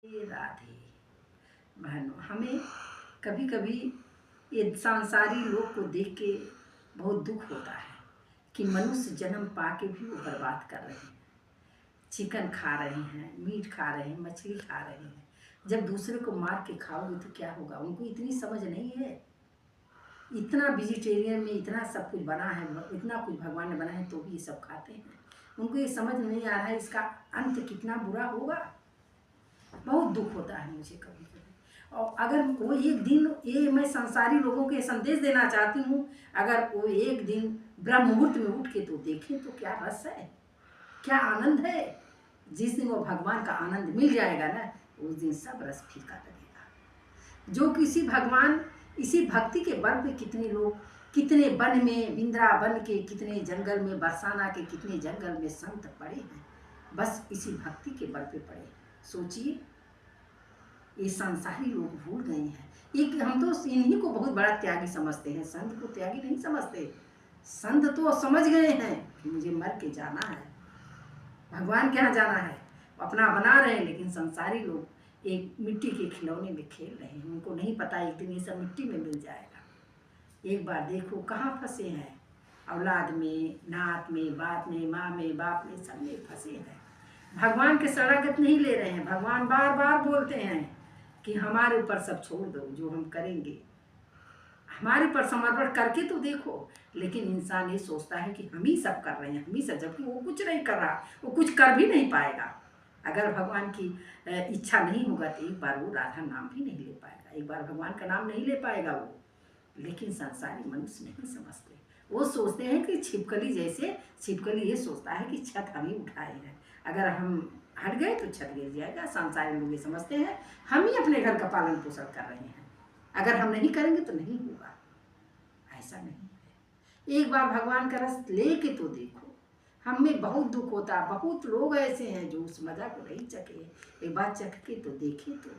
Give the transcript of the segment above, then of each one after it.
राधे। बहनों, हमें कभी कभी ये सांसारी लोग को देख के बहुत दुख होता है कि मनुष्य जन्म पाके भी वो बर्बाद कर रहे हैं। चिकन खा रहे हैं, मीट खा रहे हैं, मछली खा रहे हैं। जब दूसरे को मार के खाओगे तो क्या होगा? उनको इतनी समझ नहीं है। इतना वेजिटेरियन में इतना सब कुछ बना है, इतना कुछ भगवान ने बनाया है, तो भी ये सब खाते हैं। उनको ये समझ नहीं आ रहा है इसका अंत कितना बुरा होगा। बहुत दुख होता है मुझे कभी कभी। और अगर वो एक दिन, ये मैं संसारी लोगों को संदेश देना चाहती हूँ, अगर वो एक दिन ब्रह्म मुहूर्त में उठ के तो देखें तो क्या रस है, क्या आनंद है। जिस दिन वो भगवान का आनंद मिल जाएगा ना, उस दिन सब रस फीका लगेगा। जो किसी भगवान, इसी भक्ति के बल पे कितने लोग, कितने वन में, वृंदावन के कितने जंगल में, बरसाना के कितने जंगल में संत पड़े हैं, बस इसी भक्ति के बल पे पड़े। सोचिए, ये संसारी लोग भूल गए हैं। एक हम तो इन्हीं को बहुत बड़ा त्यागी समझते हैं, संत को त्यागी नहीं समझते। संत तो समझ गए हैं कि मुझे मर के जाना है, भगवान के यहाँ जाना है। अपना बना रहे हैं, लेकिन संसारी लोग एक मिट्टी के खिलौने में खेल रहे हैं। उनको नहीं पता एक दिन ये सब मिट्टी में मिल जाएगा। एक बार देखो कहाँ फंसे हैं, औलाद में, नात में, बाप में, माँ में, बाप में, सब में फंसे हैं। भगवान के शरणागत नहीं ले रहे हैं। भगवान बार बार बोलते हैं कि हमारे ऊपर सब छोड़ दो, जो हम करेंगे हमारे पर समर्पण करके तो देखो। लेकिन इंसान ये सोचता है कि हम ही सब कर रहे हैं, हम ही सब, जबकि वो कुछ नहीं कर रहा, वो कुछ कर भी नहीं पाएगा। अगर भगवान की इच्छा नहीं होगा तो एक बार वो राधा नाम भी नहीं ले पाएगा, एक बार भगवान का नाम नहीं ले पाएगा वो। लेकिन संसारी मनुष्य नहीं समझते। वो सोचते हैं कि छिपकली, जैसे छिपकली ये सोचता है कि छत हम ही उठाए हैं, अगर हम हट गए तो छत गिर जाएगा। संसारी लोग ये समझते हैं हम ही अपने घर का पालन पोषण कर रहे हैं, अगर हम नहीं करेंगे तो नहीं होगा। ऐसा नहीं है। एक बार भगवान का रस लेके तो देखो। हमें बहुत दुख होता, बहुत लोग ऐसे हैं जो उस मजा को नहीं चखे। एक बार चख के तो देखे तो।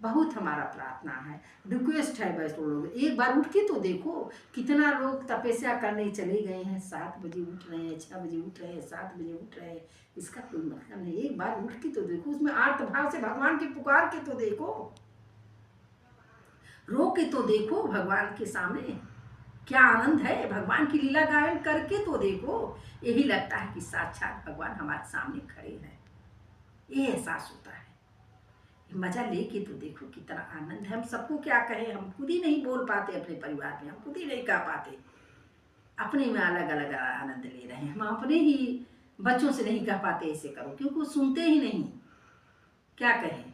बहुत हमारा प्रार्थना है, रिक्वेस्ट है वैष्णव लोग, एक बार उठ के तो देखो। कितना लोग तपस्या करने चले गए हैं, 7 बजे उठ रहे हैं, 6 बजे उठ रहे हैं, 7 बजे उठ रहे हैं, इसका कोई मतलब नहीं। एक बार उठ के तो देखो, उसमें आर्त भाव से भगवान की पुकार के तो देखो, रो के तो देखो भगवान के सामने। क्या आनंद है, भगवान की लीला गायन करके तो देखो। यही लगता है कि साक्षात भगवान हमारे सामने खड़े हैं, ये एहसास होता है। मजा लेके तो देखो कितना आनंद है। हम सबको क्या कहें, हम खुद ही नहीं बोल पाते, अपने परिवार में हम खुद ही नहीं कह पाते। अपने में अलग अलग आनंद ले रहे हैं, हम अपने ही बच्चों से नहीं कह पाते ऐसे करो, क्योंकि वो सुनते ही नहीं। क्या कहें,